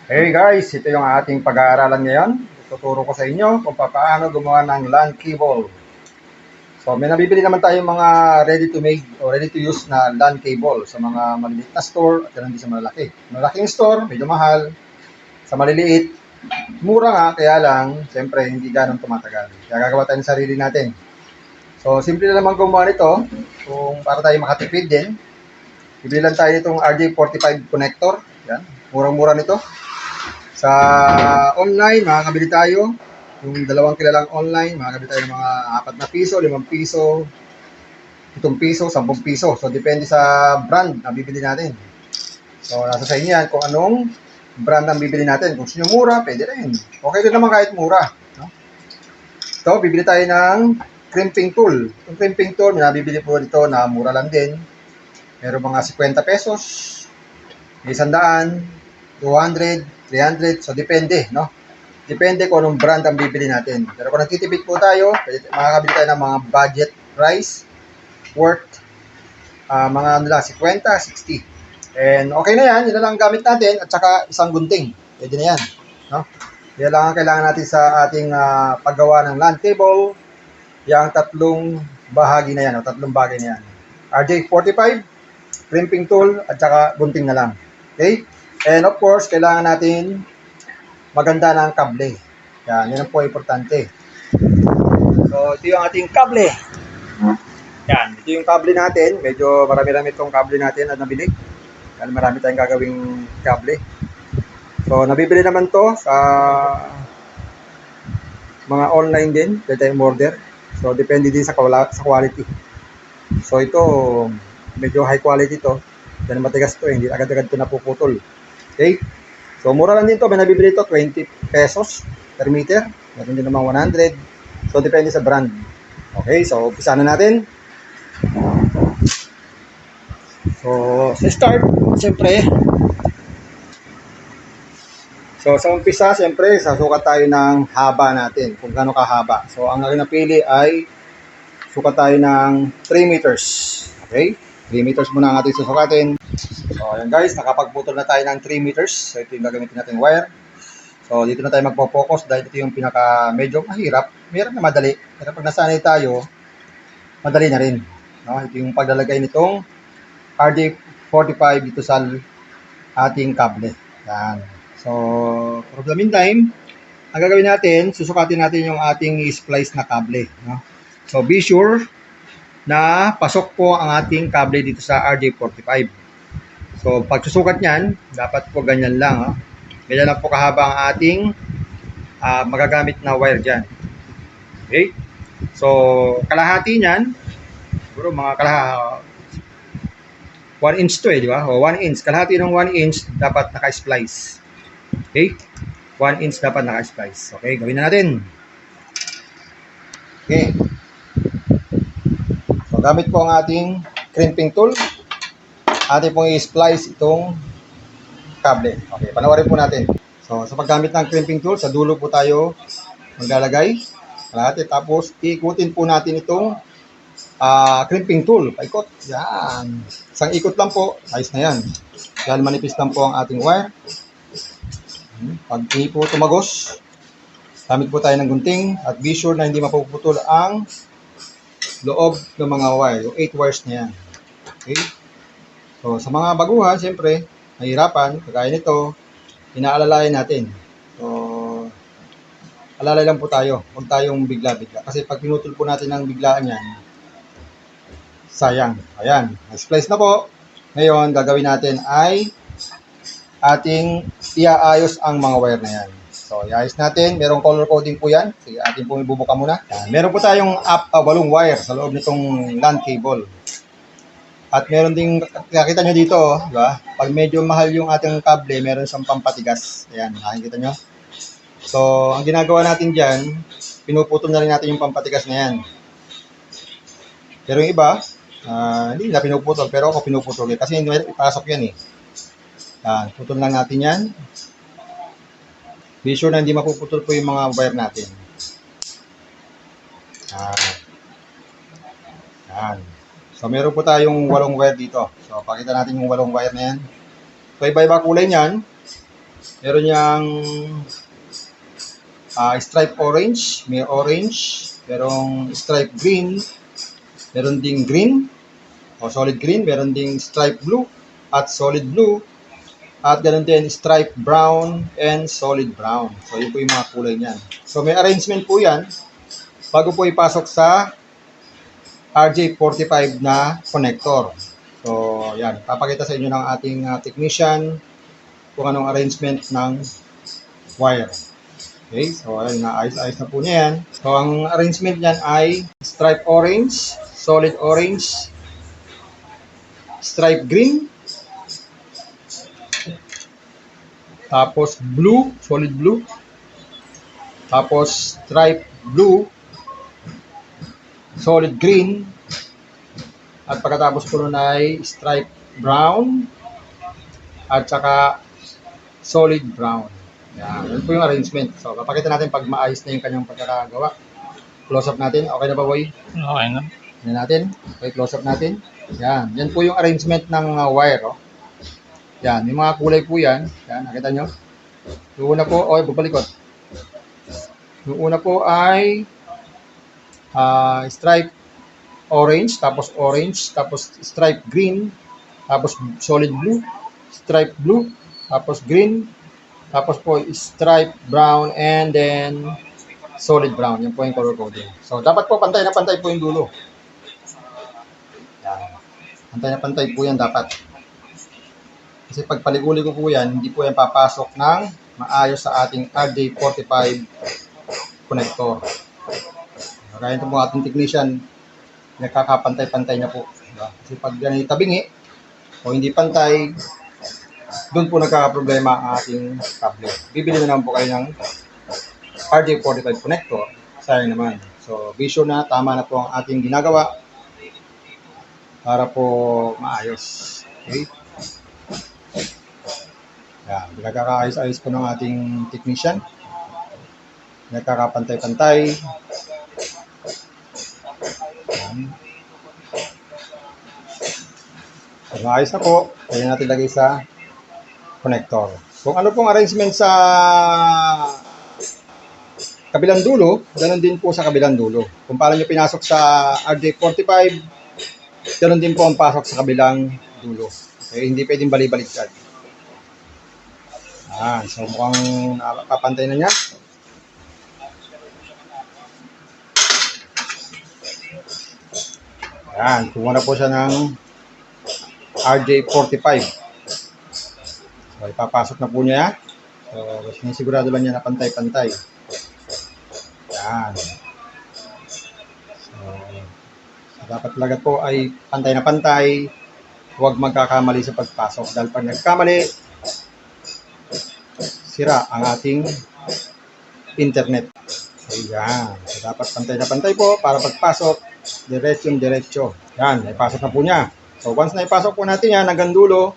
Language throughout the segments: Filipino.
Hey guys, ito yung ating pag-aaralan ngayon. Tuturo ko sa inyo kung paano gumawa ng LAN cable. So may nabibili naman tayong mga ready to make o ready to use na LAN cable sa mga maliliit na store at hindi sa malalaki. Malaking store, medyo mahal. Sa maliliit, mura nga, kaya lang, siyempre hindi ganun tumatagal. Kaya gagawa tayo ng sarili natin. So simple na naman gumawa nito, kung para tayo makatipid din. Bibili lang tayo nitong RJ45 connector. Yan, murang-mura nito. Sa online, makakabili tayo. Yung dalawang kilalang online, makakabili tayo ng mga 4 na piso, 5 piso, 7 piso, 10 piso. So, depende sa brand na bibili natin. So, nasa sa inyo yan kung anong brand ang bibili natin. Kung gusto nyo mura, pwede rin. Okay din naman kahit mura. No? So, bibili tayo ng crimping tool. Yung crimping tool, may nabibili po dito na mura lang din. Meron mga 50 pesos, 100, 200, 300, so depende, no? Depende kung anong brand ang bibili natin. Pero kung nagtitipid po tayo, makakabili tayo ng mga budget price worth mga ano lang, 50, 60. And okay na yan, yun na lang gamit natin at saka isang gunting. Pwede na yan, no? Yan lang ang kailangan natin sa ating paggawa ng LAN cable. Yung tatlong bahagi na yan, o tatlong bagay na yan. RJ45, crimping tool, at saka gunting na lang. Okay? And of course, kailangan natin maganda ng kable. Yan ang po importante. So, ito yung ating kable. Yan, ito yung kable natin. Medyo marami-rami itong kable natin at nabili. Yan, marami tayong gagawing kable. So, nabibili naman to sa mga online din. Pwede tayong order. So, depende din sa quality. So, ito, medyo high quality to. Yan, matigas to. Hindi agad-agad ito napuputol. Okay? So, mura lang din to. May nabibili ito, 20 pesos per meter. Meron din naman 100. So, depende sa brand. Okay, so, umpisa na natin. So, sa start, siyempre, sa umpisa, siyempre, sasukat tayo ng haba natin. Kung gaano kahaba. So, ang aking napili ay sukat tayo ng 3 meters. Okay? 3 meters muna ang ating susukatin. So, ayan guys, nakapagputol na tayo ng 3 meters. So, ito yung gagamitin natin wire. So, dito na tayo magpo-focus dahil ito yung medyo mahirap. Mahirap na madali. Pero pag nasanay tayo, madali na rin. No? Ito yung paglalagay nitong RJ45 dito sa ating kable. Yan. So, for the meantime, ang gagawin natin, susukatin natin yung ating splice na kable. No? So, be sure na pasok po ang ating kable dito sa RJ45. So, pag susukat niyan, dapat po ganyan lang. Oh. Ganyan lang po kahaba ang ating magagamit na wire dyan. Okay? So, kalahati niyan, siguro mga 1 inch to di ba? O 1 inch. Kalahati ng 1 inch dapat naka-splice. Okay? 1 inch dapat naka-splice. Okay, gawin na natin. Okay. So, gamit po ang ating crimping tool. Ating pong i-splice itong kable. Okay, panawarin po natin. So, sa paggamit ng crimping tool, sa dulo po tayo maglalagay. Kalahati. Tapos, ikutin po natin itong crimping tool. Paikot. Yan. Isang ikot lang po. Ayos na yan. Yan, manipis lang po ang ating wire. Pag hindi po tumagos, gamit po tayo ng gunting at be sure na hindi mapuputol ang loob ng mga wire. Yung 8 wires na yan. Okay? So, sa mga baguhan, siyempre, mahirapan, kagaya nito, inaalalayan natin. So, alalay lang po tayo. Huwag tayong bigla-bigla. Kasi pag pinutol po natin ng biglaan yan, sayang. Ayan, na-splice na po. Ngayon, gagawin natin ay ating iaayos ang mga wire na yan. So, iayos natin. Merong color coding po yan. Sige, ating pong ibubuka muna. Yan. Meron po tayong 8 wire sa loob nitong LAN cable. At meron ding, nakita nyo dito, di ba? Pag medyo mahal yung ating kable, meron siyang pampatigas. Ayan, nakikita nyo. So, ang ginagawa natin dyan, pinuputol na rin natin yung pampatigas na yan. Pero yung iba, hindi na pinuputol, pero ako pinuputol kasi hindi ipasok yan eh. Yan, putol lang natin yan. Be sure na hindi mapuputol po yung mga wire natin. Yan. So, meron po tayong 8 wire dito. So, pakita natin yung 8 wire na yan. So, iba-iba kulay niyan. Meron niyang stripe orange, may orange, merong stripe green, meron ding green, o solid green, meron ding stripe blue, at solid blue, at ganoon din stripe brown and solid brown. So, yun po yung mga kulay niyan. So, may arrangement po yan bago po ipasok sa RJ45 na connector. So, yan. Papakita sa inyo ng ating technician kung anong arrangement ng wire. Okay, so ayun na, ayos-ayos na po niya yan. So, ang arrangement niyan ay stripe orange, solid orange, stripe green, tapos blue, solid blue, tapos stripe blue, solid green, at pagkatapos po nun ay stripe brown, at saka solid brown. Yan po yung arrangement. So, papakita natin pag maayos na yung kanyang pagkakagawa. Close up natin. Okay na ba, boy? Okay na. Yan natin. Okay, close up natin. Yan. Yan po yung arrangement ng wire. Oh. Yan. May mga kulay po yan. Yan. Nakita nyo? Yung una po, okay, babalikot. Yung una po ay stripe orange, tapos stripe green, tapos solid blue, stripe blue, tapos green, tapos po stripe brown, and then solid brown. Yan po yung color coding. So, dapat po pantay na pantay po yung dulo. Yan. Pantay na pantay po yan dapat. Kasi pag paliguli ko po yan, hindi po yan papasok ng maayos sa ating RJ45 connector. Kaya ito po ating technician, nagkakapantay-pantay na po. Diba? Kasi pag yan ay tabingi o hindi pantay, doon po nagkakaproblema ang ating cable. Bibili na naman po kayo ng RJ45 connector. Sayang naman. So, be sure na tama na po ang ating ginagawa para po maayos. Okay? Yan. Nagkakaayos-ayos po ng ating technician. Nagkakapantay-pantay. Yan. So, maayos na po. Kaya natin lagay sa connector. Kung ano pong arrangement sa kabilang dulo, ganun din po sa kabilang dulo. Kung paano nyo pinasok sa RJ45, ganun din po ang pasok sa kabilang dulo. Okay, hindi pwedeng bali-baliktad. So mukhang nakapantay na niya. Yan, kumuha na po siya ng RJ45. So, ipapasok na po niya. So, sinisigurado lang niya na pantay-pantay. Yan. So, dapat talaga po ay pantay na pantay. Huwag magkakamali sa pagpasok. Dahil pag nagkamali, sira ang ating internet. Ayan. So, dapat pantay na pantay po para pagpasok, diretso. Yan, naipasok na po niya. So, once na ipasok po natin yan hanggang dulo,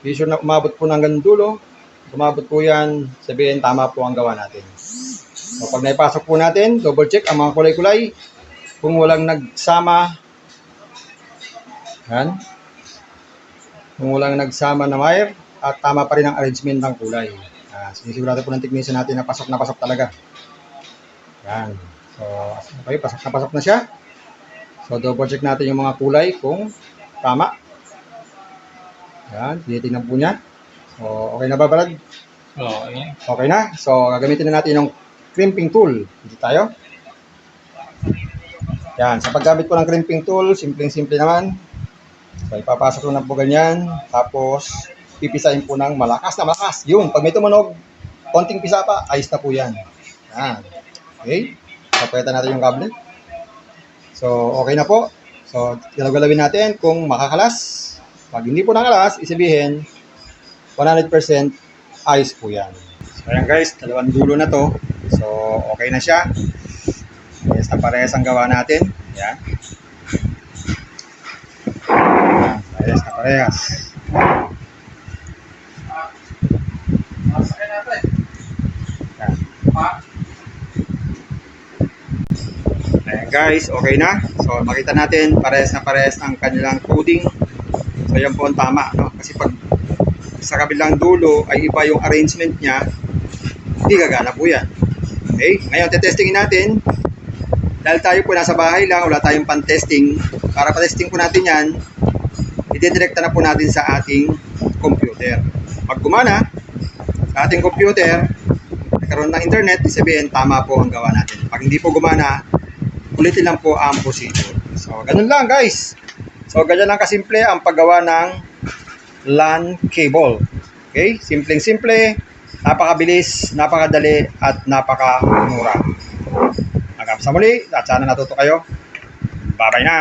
be sure na umabot po ng hanggang dulo. Umabot po yan, sabihin tama po ang gawa natin. So, pag naipasok po natin, double check ang mga kulay-kulay. Kung walang nagsama, yan. Kung walang nagsama na wire, at tama pa rin ang arrangement ng kulay. Sinisigurado po ng technician natin na pasok talaga. Yan. So, okay, pasok na siya. So, double check natin yung mga kulay kung tama. Yan, tinitingnan po niya. So, okay na ba, Brad? Okay. Okay na. So, gagamitin na natin yung crimping tool. Dito tayo. Yan, sa paggamit po ng crimping tool, simpleng-simple naman. So, ipapasok ko na po ganyan. Tapos, pipisahin po ng malakas na malakas. Yung, pag may tumunog, konting pisa pa, ayos na po yan. Yan. Okay. Papayatan natin yung kable. So, okay na po. So, galaw-galawin natin kung makakalas. Pag hindi po nakalas, isabihin, 100% ayos po yan. So, ayan guys, dalawang dulo na to. So, okay na siya. Parehas ang gawa natin. Yan. Parehas. Yan. Ayan guys, okay na. So, makita natin, parehas na parehas ang kanilang coding. So, yan po ang tama. No? Kasi pag sa kabilang dulo ay iba yung arrangement niya, hindi gagana po yan. Okay? Ngayon, tetestingin natin. Dahil tayo po nasa bahay lang, wala tayong pan-testing. Para pa-testing po natin yan, ididirekta na po natin sa ating computer. Pag gumana sa ating computer, nagkaroon ng internet, sabihin, tama po ang gawa natin. Pag hindi po gumana, ulitin lang po ang procedure. So, ganun lang guys. So, ganyan lang kasimple ang paggawa ng LAN cable. Okay? Simpleng-simple, napakabilis, napakadali, at napakamura. Hanggang sa muli, at sana natuto kayo. Bye-bye na!